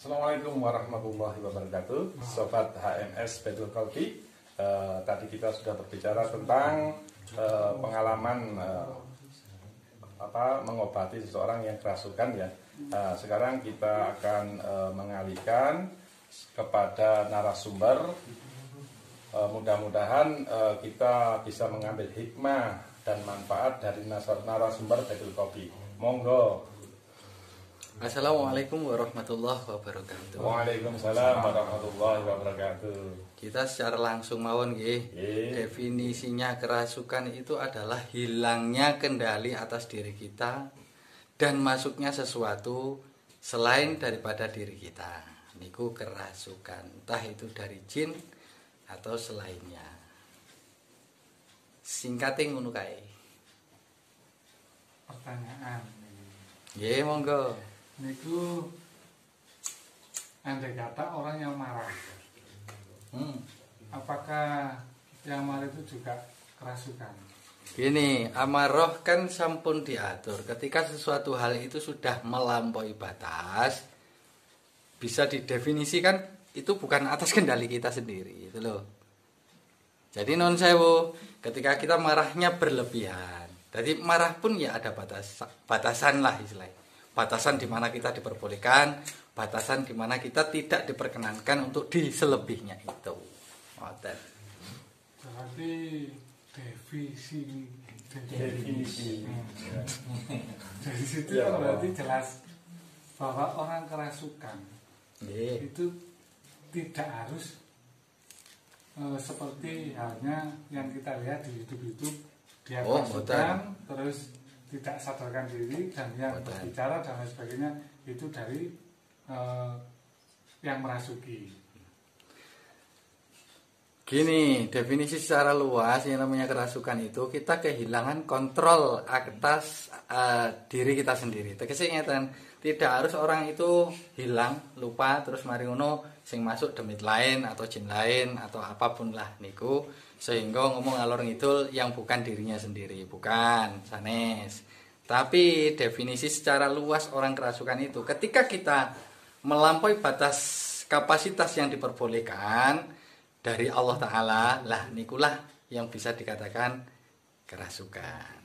Assalamualaikum warahmatullahi wabarakatuh, Sobat HMS Baitul Qalbi. Tadi kita sudah berbicara tentang pengalaman mengobati seseorang yang kerasukan ya. Sekarang kita akan mengalihkan kepada narasumber. Mudah-mudahan kita bisa mengambil hikmah dan manfaat dari narasumber Baitul Qalbi. Monggo. Assalamualaikum warahmatullahi wabarakatuh. Waalaikumsalam warahmatullahi wabarakatuh. Kita secara langsung mawon nggih. Definisinya kerasukan itu adalah hilangnya kendali atas diri kita dan masuknya sesuatu selain daripada diri kita. Niku kerasukan, entah itu dari jin atau selainnya. Singkatnya ngono kae. Pertanyaan. Nggih, monggo. Niku andai kata orang yang marah, apakah yang marah itu juga kerasukan? Gini, amarah kan sampun diatur. Ketika sesuatu hal itu sudah melampaui batas, bisa didefinisikan itu bukan atas kendali kita sendiri, itu loh. Jadi non sewu, ketika kita marahnya berlebihan, jadi marah pun ya ada batasan lah istilahnya. Batasan di mana kita diperbolehkan, batasan di mana kita tidak diperkenankan untuk diselebihnya itu. Berarti definisi. Dari situ kan berarti jelas bahwa orang kerasukan itu tidak harus seperti halnya yang kita lihat di YouTube dia kerasukan terus tidak sadarkan diri dan yang berbicara dan lain sebagainya itu dari yang merasuki. Gini, definisi secara luas yang namanya kerasukan itu kita kehilangan kontrol atas diri kita sendiri. Tegese ngeten, tidak harus orang itu hilang, lupa terus mari ngono sing masuk demit lain atau jin lain atau apapun lah niku sehingga ngomong ngalor ngidul yang bukan dirinya sendiri, bukan sanes. Tapi definisi secara luas orang kerasukan itu ketika kita melampaui batas kapasitas yang diperbolehkan dari Allah Ta'ala, lah nikulah yang bisa dikatakan kerasukan.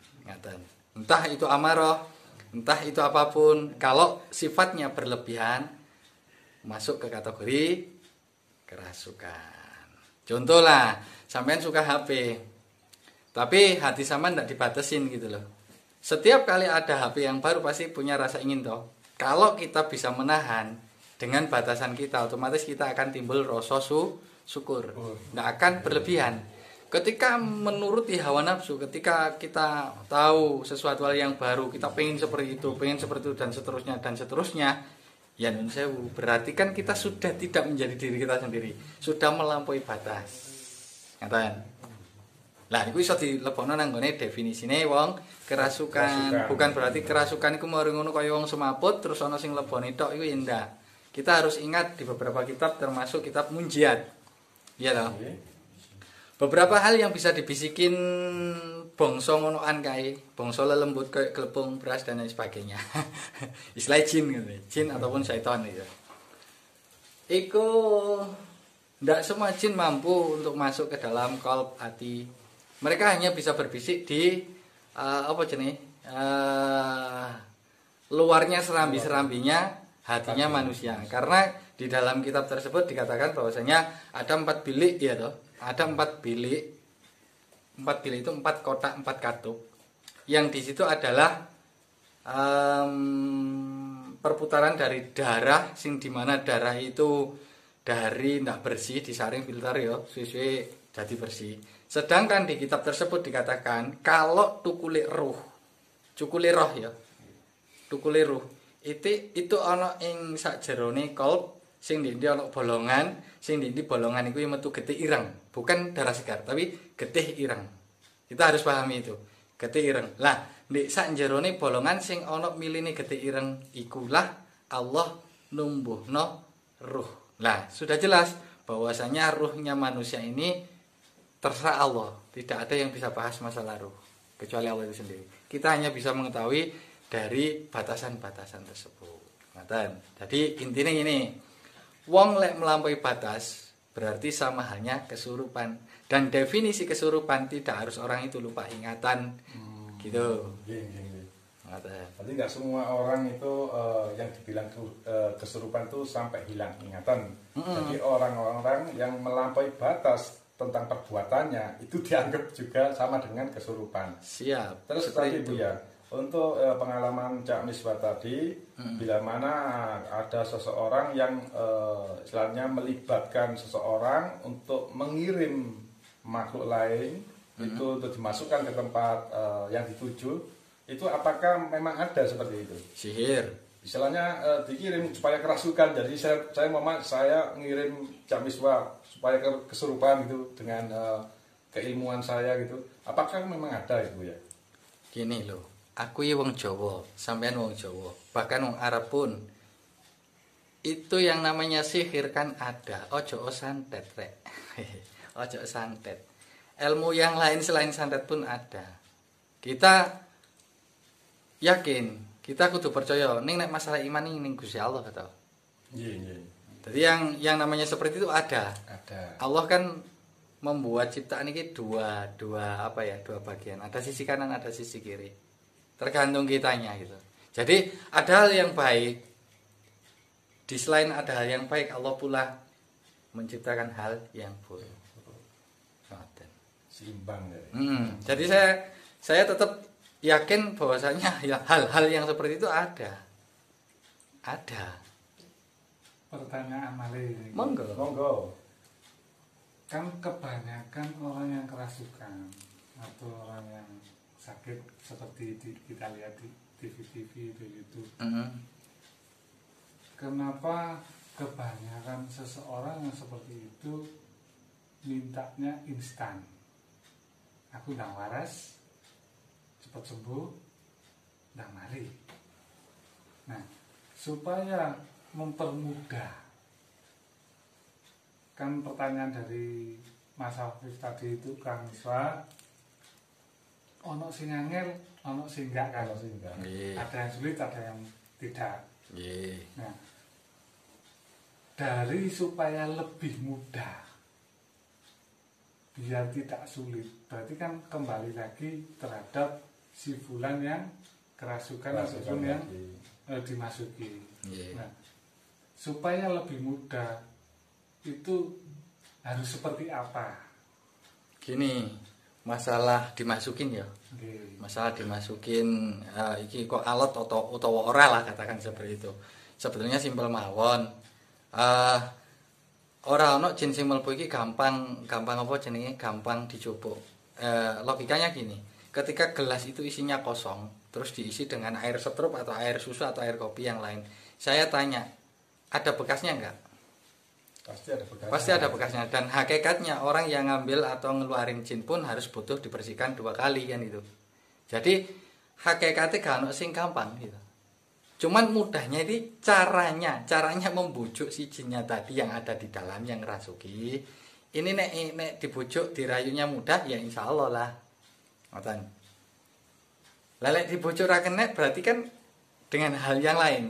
Entah itu amarah, entah itu apapun, kalau sifatnya berlebihan masuk ke kategori kerasukan. Contoh lah, sampean suka HP, tapi hati sampean tidak dibatasin gitu loh. Setiap kali ada HP yang baru pasti punya rasa ingin toh. Kalau kita bisa menahan dengan batasan kita, otomatis kita akan timbul rasa syukur. Tidak akan berlebihan. Ketika menuruti hawa nafsu, ketika kita tahu sesuatu hal yang baru, kita pengen seperti itu dan seterusnya, ya nun sewu, berarti kan kita sudah tidak menjadi diri kita sendiri, sudah melampaui batas. Ngaten. Lah iku iso dilebokno nang gone definisine wong kerasukan. Bukan berarti kerasukan iku mari ngono kaya wong semaput terus ana sing lebone tok iku ya ndak. Kita harus ingat di beberapa kitab termasuk kitab Munjiat. Iya toh? Beberapa hal yang bisa dibisikin bangsa ngonoan kae, bangsa lelembut kayak glepung beras dan lain sebagainya. Istilah jin gitu. Jin ataupun syaitan gitu. Iku ndak semua jin mampu untuk masuk ke dalam qalb hati. Mereka hanya bisa berbisik di luarnya serambi-serambinya hatinya manusia. Karena di dalam kitab tersebut dikatakan bahwasanya ada 4 bilik ya toh. Ada 4 bilik. 4 bilik itu 4 kotak, 4 katup. Yang di situ adalah perputaran dari darah sing dimana darah itu dari ndak bersih disaring filter ya, suwe-suwe jadi bersih. Sedangkan di kitab tersebut dikatakan kalau tukule roh ya. Tukule roh itu ana ing sakjerone qalb sing ndi ana bolongan, sing ndi bolongan iku metu getih ireng, bukan darah segar tapi getih ireng. Kita harus pahami itu, getih ireng. Lah, ndek sak jerone bolongan sing ana miline getih ireng ikulah Allah numbuhno ruh. Lah, sudah jelas bahwasanya ruhnya manusia ini terserah Allah. Tidak ada yang bisa bahas masalah ruh kecuali Allah itu sendiri. Kita hanya bisa mengetahui dari batasan-batasan tersebut. Ngaten. Jadi intinya ini, wong lek melampaui batas berarti sama halnya kesurupan. Dan definisi kesurupan tidak harus orang itu lupa ingatan. Gitu. Berarti nggak semua orang itu yang dibilang kesurupan itu sampai hilang ingatan. Jadi orang-orang yang melampaui batas tentang perbuatannya itu dianggap juga sama dengan kesurupan. Siap. Terus tadi Bu ya, untuk pengalaman Cak Misbah tadi, bila mana ada seseorang yang istilahnya melibatkan seseorang untuk mengirim makhluk lain itu untuk dimasukkan ke tempat yang dituju, itu apakah memang ada seperti itu? Sihir. Istilahnya dikirim supaya kerasukan. Jadi saya ngirim Cak Misbah supaya kesurupan gitu dengan keilmuan saya gitu. Apakah memang ada itu ya? Gini loh, aku ya wong Jawa, sampean wong Jawa, bahkan wong Arab pun itu yang namanya sihir kan ada. Ojo santet rek. Ojo santet. Ilmu yang lain selain santet pun ada. Kita yakin, kita kudu percaya ning nek masalah iman ning Gusti Allah kata. Iya. Jadi yang namanya seperti itu ada. Allah kan membuat ciptaan ini dua bagian. Ada sisi kanan, ada sisi kiri. Tergantung kitanya gitu. Jadi ada hal yang baik. Di selain ada hal yang baik, Allah pula menciptakan hal yang buruk. Seimbang ya. Jadi saya tetap yakin bahwasanya ya, hal-hal yang seperti itu ada. Ada. Pertanyaan malih. Monggo. Kan kebanyakan orang yang kerasukan atau orang yang sakit seperti kita lihat di TV-TV itu. Kenapa kebanyakan seseorang yang seperti itu mintanya instan? Aku ndang waras, cepat sembuh, ndang mari. Nah, supaya mempermudah, kan pertanyaan dari Mas Afif tadi itu Kang Misbah, ono sing angel, ono sing enggak kan? Ada yang sulit, ada yang tidak. Nah, dari supaya lebih mudah, biar tidak sulit, berarti kan kembali lagi terhadap si fulan yang kerasukan ataupun yang dimasuki. Nah, supaya lebih mudah itu harus seperti apa? Gini, masalah dimasukin ya. Masalah dimasukin iki kok alat utawa ora lah katakan seperti itu. Sebetulnya simpel mawon. Ora ono jin sing mlebu iki gampang apa jenenge? Gampang dicoba. Logikanya gini, ketika gelas itu isinya kosong, terus diisi dengan air setrup atau air susu atau air kopi yang lain. Saya tanya, ada bekasnya enggak? Pasti ada bekasnya. Dan hakikatnya orang yang ngambil atau ngeluarin jin pun harus butuh dibersihkan 2 kali kan itu. Jadi hakikatnya gak ono sing gampang gitu. Cuman mudahnya itu caranya membujuk si jinnya tadi yang ada di dalam yang ngerasuki. Ini nek dibujuk dirayunya mudah ya insya Allah lah. Ngoten. Lelek dibujuk ra kenek berarti kan dengan hal yang lain.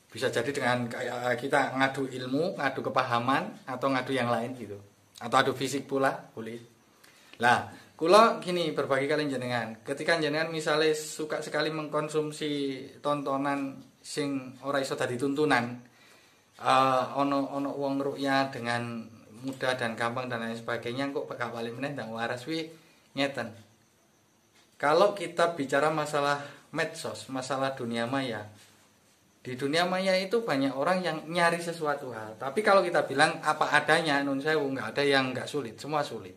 Bisa jadi dengan kayak kita ngadu ilmu, ngadu kepahaman atau ngadu yang lain gitu. Atau adu fisik pula boleh. Lah, kula gini berbagi kalian jenengan. Ketika jenengan misalnya suka sekali mengkonsumsi tontonan sing ora iso dadi tuntunan, ono wong ru'ya dengan mudah dan gampang dan lain sebagainya, kok gak balik meneh ndang waras wi ngeten. Kalau kita bicara masalah medsos, masalah dunia maya, di dunia maya itu banyak orang yang nyari sesuatu hal. Tapi kalau kita bilang apa adanya, nun sewu, nggak ada yang nggak sulit, semua sulit.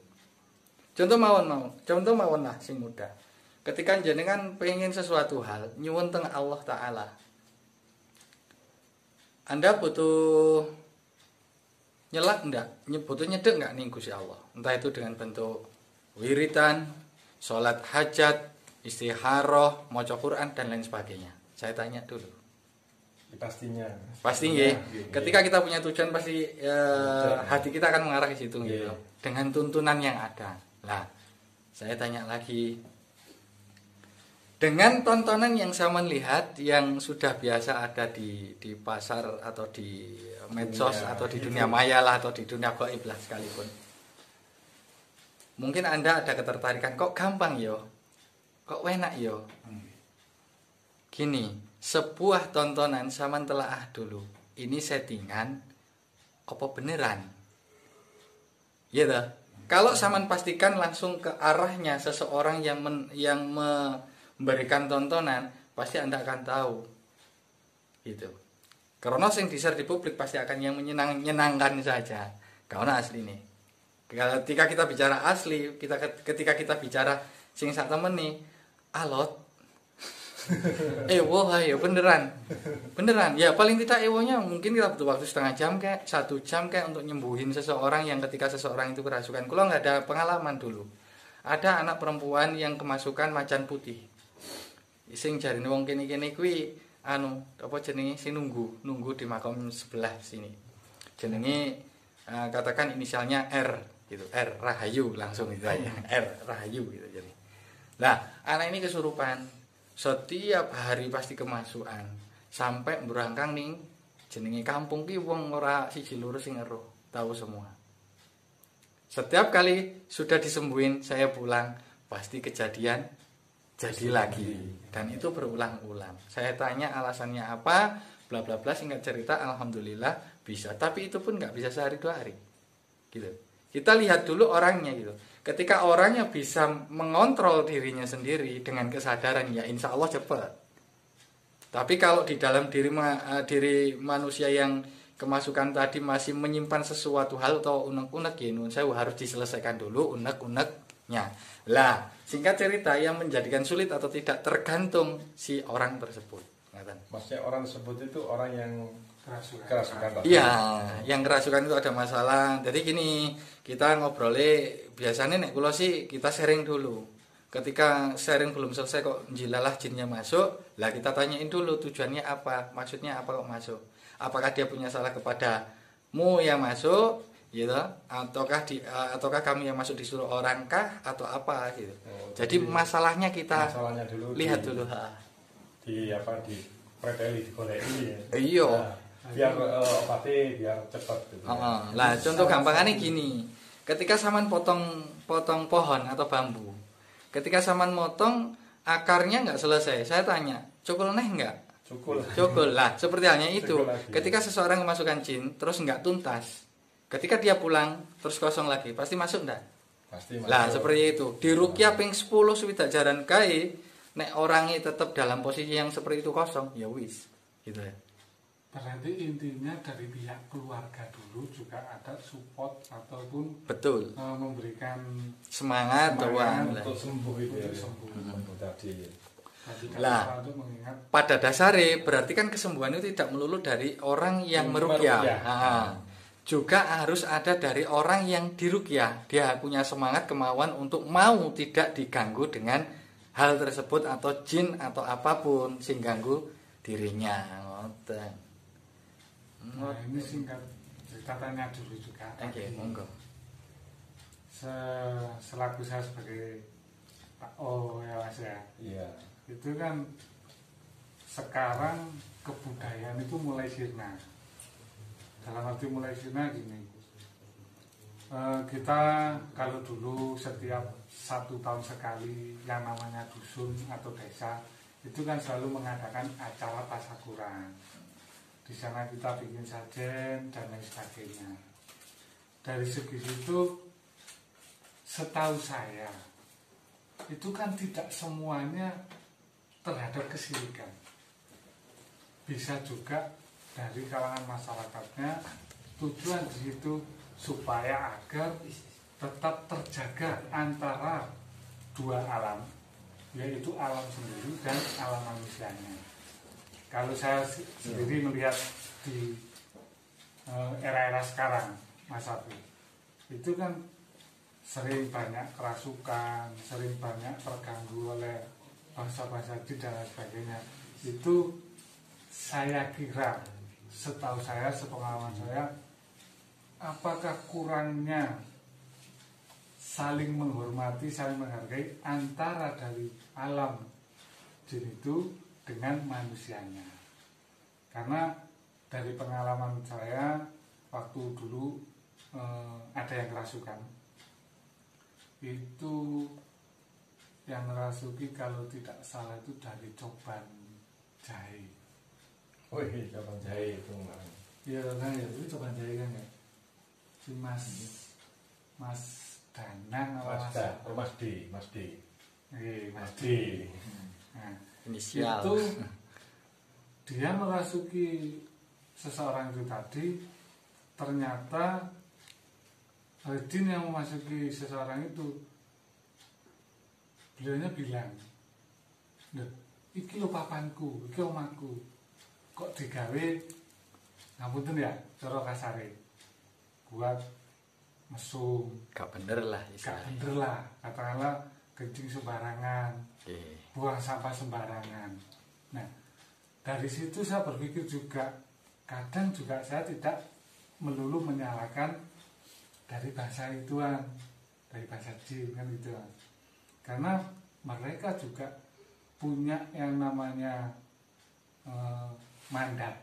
Contoh mawon lah sing mudah. Ketika jenengan pengen sesuatu hal, nyuwun teng Allah Ta'ala. Anda butuh nyelak enggak? Butuh nyedek enggak ning Gusti Allah? Entah itu dengan bentuk wiridan, sholat hajat, istikharah, maca Quran dan lain sebagainya. Saya tanya dulu. Pastinya ya. Ketika kita punya tujuan pasti hati kita akan mengarah ke situ gitu. Dengan tuntunan yang ada. Lah, saya tanya lagi. Dengan tontonan yang saya lihat yang sudah biasa ada di pasar atau di medsos atau di dunia maya lah atau di dunia gaib lah sekalipun. Mungkin Anda ada ketertarikan, kok gampang yo, kok enak yo. Gini, sebuah tontonan sampean telaah dulu. Ini settingan apa beneran? Ya dah. Kalau sampean pastikan langsung ke arahnya seseorang yang memberikan tontonan, pasti Anda akan tahu. Gitu. Karena sing di-share di publik pasti akan yang menyenangkan saja. Karena asli nih. Ketika kita bicara asli, ketika kita bicara sing sak temen nih, alot. Ewo ayo beneran. Beneran. Ya paling tidak ewonya mungkin kita butuh waktu setengah jam kayak 1 jam kayak untuk nyembuhin seseorang yang ketika seseorang itu kerasukan. Kalau nggak ada pengalaman dulu. Ada anak perempuan yang kemasukan macan putih. Sing jarine wong kene-kene kuwi apa jenenge sing nunggu di makam sebelah sini. Jenenge katakan inisialnya R gitu. R Rahayu langsung itu aja. R Rahayu gitu jadi. Nah, anak ini kesurupan. Setiap hari pasti kemasukan sampai berangkang ning jenenge kampung ki wong ora siji loro sing eruh, tahu semua. Setiap kali sudah disembuhin saya pulang pasti kejadian jadi lagi dan itu berulang-ulang. Saya tanya alasannya apa, bla bla bla, singkat cerita alhamdulillah bisa, tapi itu pun nggak bisa sehari 2 hari. Gitu. Kita lihat dulu orangnya gitu. Ketika orangnya bisa mengontrol dirinya sendiri dengan kesadaran, ya insya Allah cepat. Tapi kalau di dalam diri manusia yang kemasukan tadi masih menyimpan sesuatu hal atau unek-unek, ya saya harus diselesaikan dulu unek-uneknya. Lah, singkat cerita yang menjadikan sulit atau tidak tergantung si orang tersebut. Maksudnya orang tersebut itu orang yang kerasukan. Iya, yang kerasukan itu ada masalah. Jadi gini, kita ngobrolnya biasanya nek kula sih kita sharing dulu. Ketika sharing belum selesai kok jilalah jinnya masuk, lah kita tanyain dulu tujuannya apa, maksudnya apa kok masuk. Apakah dia punya salah kepadamu yang masuk, gitu, ataukah kami yang masuk disuruh orang kah atau apa gitu. Jadi masalahnya kita dulu lihat dulu. Di preteli digoleki ya. Iya. Biar obatnya biar cepat gitu. Lah contoh gampangannya gini. Ketika saman potong pohon atau bambu. Ketika saman motong akarnya nggak selesai. Saya tanya, cukul neh nggak? Cukul lah. Seperti halnya itu. Ketika seseorang kemasukan jin terus nggak tuntas. Ketika dia pulang terus kosong lagi, pasti masuk nggak? Pasti masuk. Lah seperti itu. Di rukyah ping 10 swidak jaran kai, nek orangnya tetap dalam posisi yang seperti itu kosong, ya wis. Gitu ya. Berarti intinya dari pihak keluarga dulu juga ada support ataupun betul memberikan semangat untuk sembuh itu ya. Lah, pada dasarnya berarti kan kesembuhan itu tidak melulu dari orang yang meruqyah. Juga harus ada dari orang yang diruqyah. Dia punya semangat kemauan untuk mau tidak diganggu dengan hal tersebut atau jin atau apapun sing ganggu dirinya. Ngoten. Nah, ini singkat ceritanya dulu juga. Oke, monggo. Selaku saya sebagai Pak O ya Mas ya. Iya. Itu kan sekarang kebudayaan itu mulai sirna. Dalam arti mulai sirna gini. Kita kalau dulu setiap 1 tahun sekali yang namanya dusun atau desa itu kan selalu mengadakan acara tasyakuran. Di sana kita bikin sajen dan lain sebagainya. Dari segi itu, setahu saya, itu kan tidak semuanya terhadap kesirikan. Bisa juga dari kalangan masyarakatnya, tujuan di situ supaya agar tetap terjaga antara 2 alam, yaitu alam sendiri dan alam manusianya. Kalau saya sendiri melihat di era-era sekarang, Mas Abi, itu kan sering banyak kerasukan, sering banyak terganggu oleh bangsa-bangsa jin dan lain sebagainya. Itu saya kira, setahu saya, sepengalaman saya, apakah kurangnya saling menghormati, saling menghargai antara dari alam jin itu dengan manusianya. Karena dari pengalaman saya waktu dulu ada yang kerasukan, itu yang ngerasuki kalau tidak salah itu dari coban jahe. Wih, coban jahe itu Iya kan ya, itu coban jahe kan ya. Si Mas Danang apa Mas D. Mas D. Nah, inisial. Itu dia merasuki seseorang itu tadi, ternyata jin yang memasuki seseorang itu, beliaunya bilang, iki lo papanku, iki omaku, kok digawe, ngapunten ya, cara kasare, buat mesum. Gak bener lah Gak bener lah, katakanlah kencing sembarangan, buang sampah sembarangan. Nah, dari situ saya berpikir juga, kadang juga saya tidak melulu menyalahkan dari bahasa ituan, dari bahasa jin kan gitu. Karena mereka juga punya yang namanya mandat,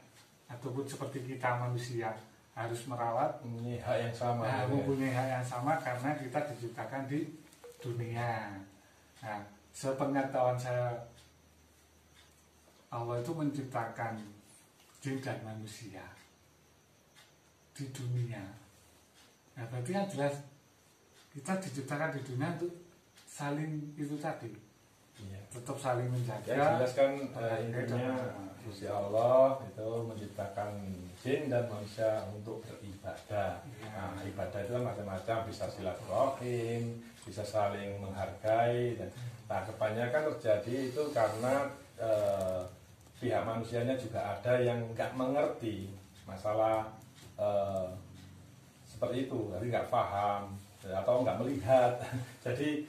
ataupun seperti kita manusia harus merawat, mempunyai hak yang sama. Mempunyai hak yang sama karena kita diciptakan di dunia. Nah, sepengetahuan saya, Allah itu menciptakan jin dan manusia di dunia. Nah, berarti kan jelas kita diciptakan di dunia untuk saling itu tadi. Iya. Tetap saling menjaga. Ya, jelas kan intinya Gusti Allah itu menciptakan jin dan manusia untuk beribadah. Iya. Nah, ibadah itu kan macam-macam, bisa silaturahim, bisa saling menghargai. Nah, kebanyakan terjadi itu karena pihak manusianya juga ada yang nggak mengerti masalah seperti itu, jadi nggak paham atau nggak melihat, jadi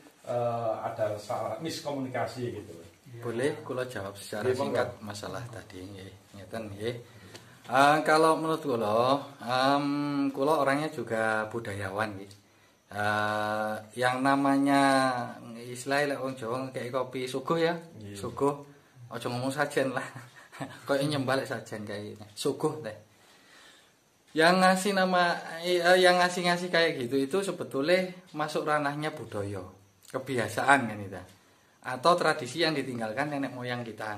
ada salah miskomunikasi gitu. Boleh kula jawab secara singkat masalah tadi nggih. Ngeten nggih. Kalau menurut kula orangnya juga budayawan nggih. Yang namanya istilah lek wong Jawa kayak kopi suguh ya. Yeah. Suguh. Aja ngomong sajen lah. Kayak nyembalik sajen kayak suguh teh. Yang ngasih kayak gitu itu sebetulnya masuk ranahnya budaya, kebiasaan kan itu, atau tradisi yang ditinggalkan nenek moyang kita.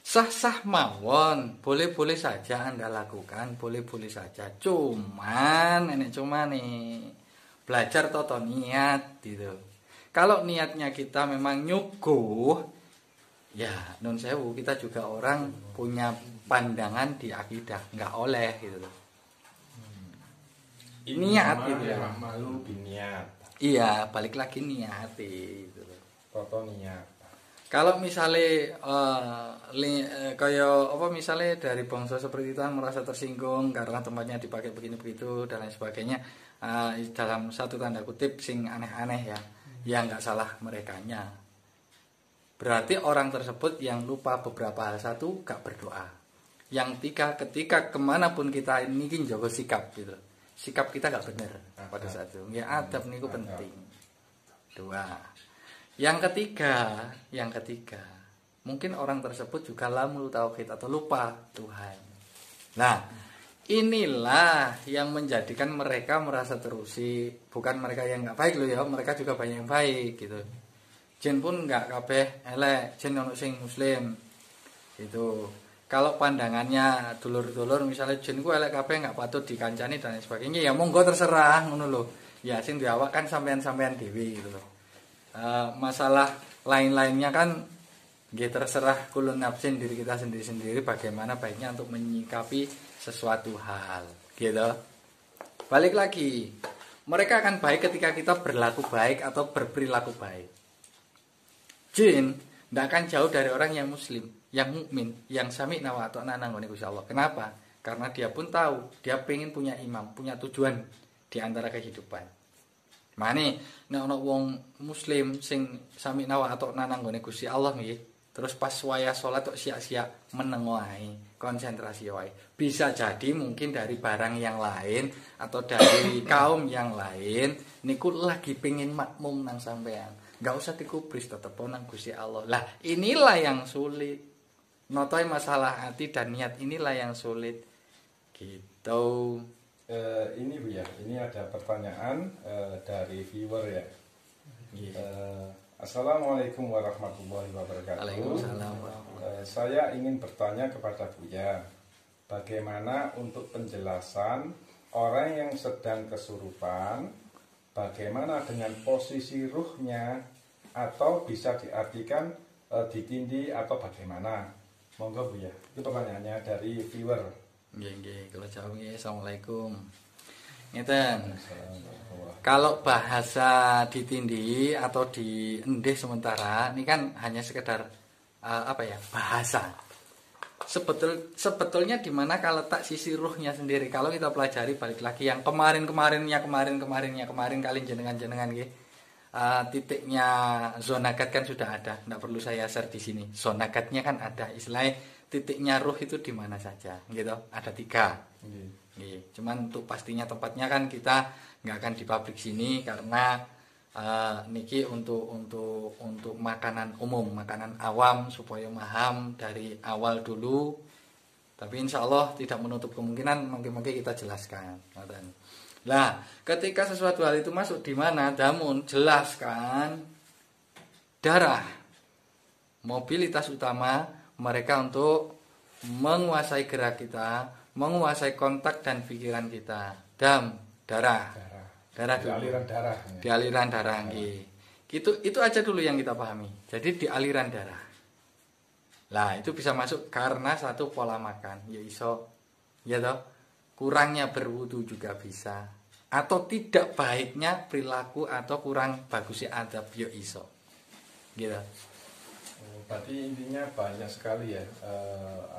Sah-sah mawon, boleh-boleh saja Anda lakukan, boleh-boleh saja. Cuman nih belajar toto niat gitu. Kalau niatnya kita memang nyuguh, ya non sewu, kita juga orang punya pandangan di akidah, nggak oleh gitu loh. Niat gitu ya. Malu biniat. Iya, balik lagi niat gitu loh. Toto niat. Kalau misalnya kayak apa misalnya dari bangsa seperti itu merasa tersinggung karena tempatnya dipakai begini begitu dan lain sebagainya, dalam satu tanda kutip sing aneh-aneh ya, ya nggak salah merekanya. Berarti orang tersebut yang lupa beberapa hal, satu gak berdoa. Yang tiga, ketika kemanapun kita ingin jaga sikap gitu, sikap kita gak benar pada saat itu. Ya adab niku penting. Dua. Yang ketiga, mungkin orang tersebut juga lamul tauhid atau lupa Tuhan. Nah, inilah yang menjadikan mereka merasa terusik. Bukan mereka yang nggak baik loh ya, mereka juga banyak yang baik gitu. Jin pun nggak kabeh elek, jin ono sing muslim gitu. Kalau pandangannya dulur-dulur misalnya jin ku elek kabeh nggak patut dikancani dan lain sebagainya, ya monggo terserah ngono lho. Ya sing diawak kan sampean-sampean dewi gitu loh. Masalah lain-lainnya kan nggih terserah kulun nafsin diri kita sendiri-sendiri bagaimana baiknya untuk menyikapi sesuatu hal gitu. Balik lagi, mereka akan baik ketika kita berlaku baik atau berperilaku baik. Jin tidak akan jauh dari orang yang muslim, yang mukmin, yang sami'na wa ata'na nang ngene Gusti Allah. Kenapa? Karena dia pun tahu, dia pengen punya imam, punya tujuan di antara kehidupan. Mane nek ana wong muslim sing sami'na wa ata'na nang ngene Gusti Allah nggih, terus pas waya salat tok sia-sia meneng wae, konsentrasi wae. Bisa jadi mungkin dari barang yang lain atau dari kaum yang lain niku lagi pengen makmum nang sampean. nggak usah dikubris, tetep nang Gusti Allah. Lah inilah yang sulit. Notoi masalah hati dan niat inilah yang sulit. Gitu. Ini Bu ya, ini ada pertanyaan dari viewer ya. Assalamualaikum warahmatullahi wabarakatuh. Waalaikumsalam. Saya ingin bertanya kepada Buya, bagaimana untuk penjelasan orang yang sedang kesurupan, bagaimana dengan posisi ruhnya, atau bisa diartikan ditindih atau bagaimana? Monggo Bu ya, itu pertanyaannya dari viewer. Nggih, kalau jawab nggih, Assalamualaikum. Ngeten. Kalau bahasa ditindih atau diendih sementara, ini kan hanya sekedar bahasa. Sebetulnya di mana kalau tak sisi ruhnya sendiri. Kalau kita pelajari balik lagi yang kemarin kalian jenengan nggih. Titiknya zona gat kan sudah ada, tidak perlu saya share di sini. Zona gatnya kan ada, istilahnya titiknya ruh itu di mana saja, gitu. Ada 3. Cuman untuk pastinya tempatnya kan kita nggak akan di pabrik sini karena niki untuk makanan umum, makanan awam supaya paham dari awal dulu. Tapi insya Allah tidak menutup kemungkinan mungkin kita jelaskan. Lah, ketika sesuatu hal itu masuk di mana? Damun jelaskan darah. Mobilitas utama mereka untuk menguasai gerak kita, menguasai kontak dan pikiran kita. Darah Di aliran darah. Di aliran darah nggih. Itu aja dulu yang kita pahami. Jadi di aliran darah. Lah, itu bisa masuk karena satu pola makan, ya iso. Ya toh? Kurangnya berwudu juga bisa, atau tidak baiknya perilaku atau kurang bagusnya adab yo iso gitu. Berarti intinya banyak sekali ya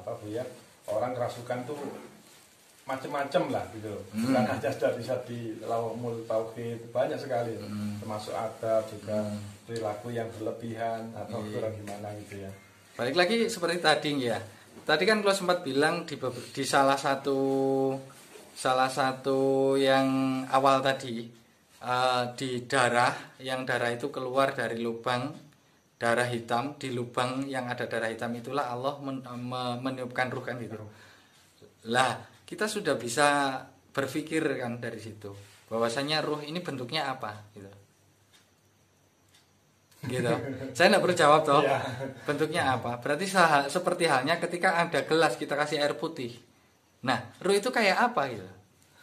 Bu ya, orang kerasukan tuh macam-macam lah gitu. Bukan aja dari laumul tauhid, banyak sekali termasuk adab juga, perilaku yang berlebihan atau kurang gimana gitu ya. Balik lagi seperti tadi ya. Tadi kan kalau sempat bilang di salah satu yang awal tadi, di darah, yang darah itu keluar dari lubang darah hitam, di lubang yang ada darah hitam itulah Allah meniupkan ruh kan gitu. Lah, kita sudah bisa berpikir kan dari situ bahwasanya ruh ini bentuknya apa gitu. Saya tidak perlu jawab toh. Bentuknya apa? Berarti seperti halnya ketika ada gelas kita kasih air putih. Nah, ruh itu kayak apa gitu?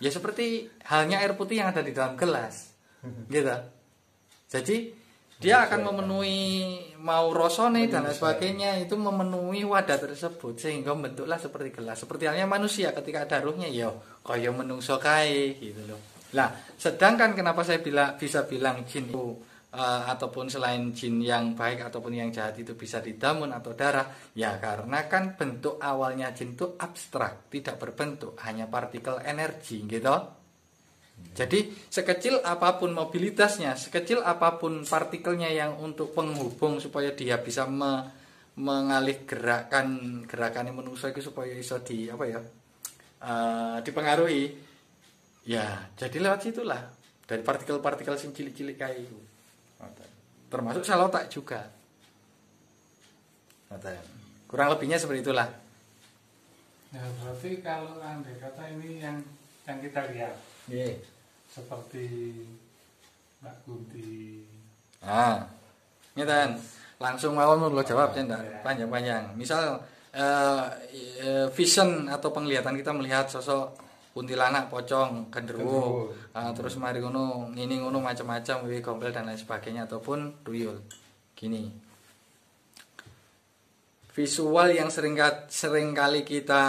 Ya seperti halnya air putih yang ada di dalam gelas. Gitu. Jadi dia akan memenuhi mau rosone dan lain sebagainya, itu memenuhi wadah tersebut sehingga bentuklah seperti gelas. Seperti halnya manusia ketika ada ruhnya ya kaya menungso kae gitu loh. Lah, sedangkan kenapa saya bisa bilang jin itu ataupun selain jin yang baik ataupun yang jahat itu bisa didamun atau darah, ya karena kan bentuk awalnya jin itu abstrak, tidak berbentuk, hanya partikel energi gitu. Jadi sekecil apapun mobilitasnya, sekecil apapun partikelnya yang untuk penghubung supaya dia bisa mengalih gerakannya manusia itu supaya bisa dipengaruhi, ya jadi lewat situlah dari partikel-partikel sing cilik-cilik kayak itu. Termasuk salotak juga. Kurang lebihnya seperti itulah. Ya berarti kalau andai kata ini yang kita lihat, seperti Mbak Kunti. Ngeten. Langsung mawon lo jawab ya ndak panjang-panjang. Misal vision atau penglihatan kita melihat sosok kuntilanak, pocong, genderuwo, terus mari ngono, ngini ngono macam-macam, wiwi gombel dan lain sebagainya ataupun tuyul. Gini. Visual yang sering kali kita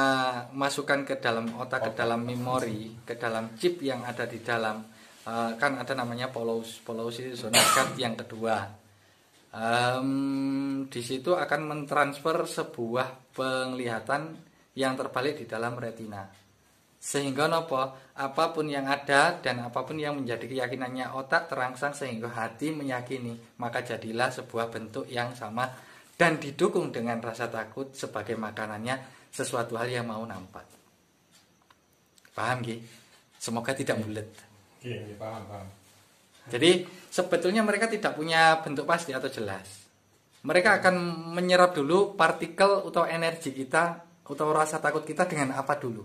masukkan ke dalam otak, ke dalam memori, ke dalam chip yang ada di dalam, kan ada namanya polus itu zona gat yang kedua. Di situ akan mentransfer sebuah penglihatan yang terbalik di dalam retina. Sehingga apapun yang ada dan apapun yang menjadi keyakinannya otak terangsang sehingga hati meyakini, maka jadilah sebuah bentuk yang sama dan didukung dengan rasa takut sebagai makanannya sesuatu hal yang mau nampak. Paham Ki? Semoga tidak bulet. Paham. Jadi sebetulnya mereka tidak punya bentuk pasti atau jelas. Mereka akan menyerap dulu partikel atau energi kita atau rasa takut kita dengan apa dulu.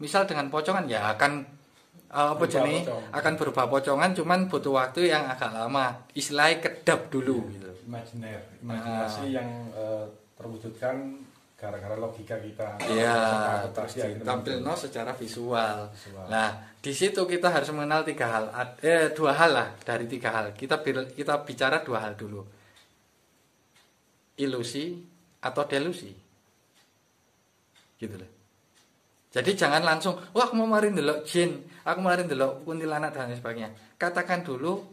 Misal dengan pocongan ya akan akan berubah pocongan, cuman butuh waktu yang agak lama. Istilahnya kedap dulu gitu. Imajinasi yang terwujudkan gara-gara logika kita. Iya, tampil secara visual. Nah, di situ kita harus mengenal dua hal lah dari tiga hal. Kita bicara dua hal dulu. Ilusi atau delusi. Gitu loh. Jadi jangan langsung, wah aku mau marin delok jin, aku mau marin delok kuntilanak dan sebagainya. Katakan dulu,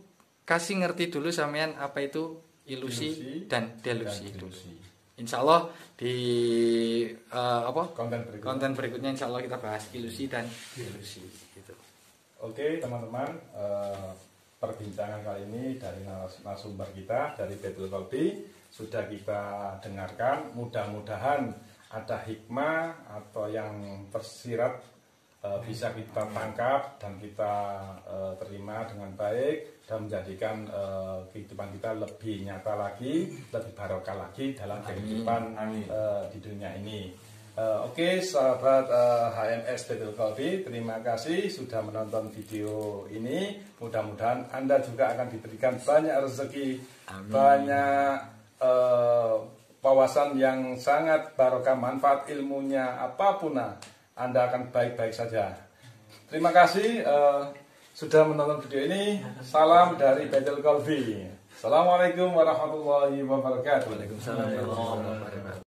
kasih ngerti dulu sampean apa itu ilusi dan delusi. Insya Allah di konten berikutnya insya Allah kita bahas ilusi dan delusi. Gitu. Oke teman-teman, perbincangan kali ini dari narasumber kita dari Baitul Qalbi sudah kita dengarkan. Mudah-mudahan ada hikmah atau yang tersirat bisa kita tangkap dan kita terima dengan baik dan menjadikan kehidupan kita lebih nyata lagi, lebih barokah lagi dalam kehidupan di dunia ini. Oke, sahabat HMS Baitul Qalbi, terima kasih sudah menonton video ini. Mudah-mudahan Anda juga akan diberikan banyak rezeki, banyak wawasan yang sangat barokah, manfaat ilmunya apapun, Anda akan baik-baik saja. Terima kasih sudah menonton video ini. Salam dari Baitul Qalbi. Assalamualaikum warahmatullahi wabarakatuh. Waalaikumsalam warahmatullahi wabarakatuh.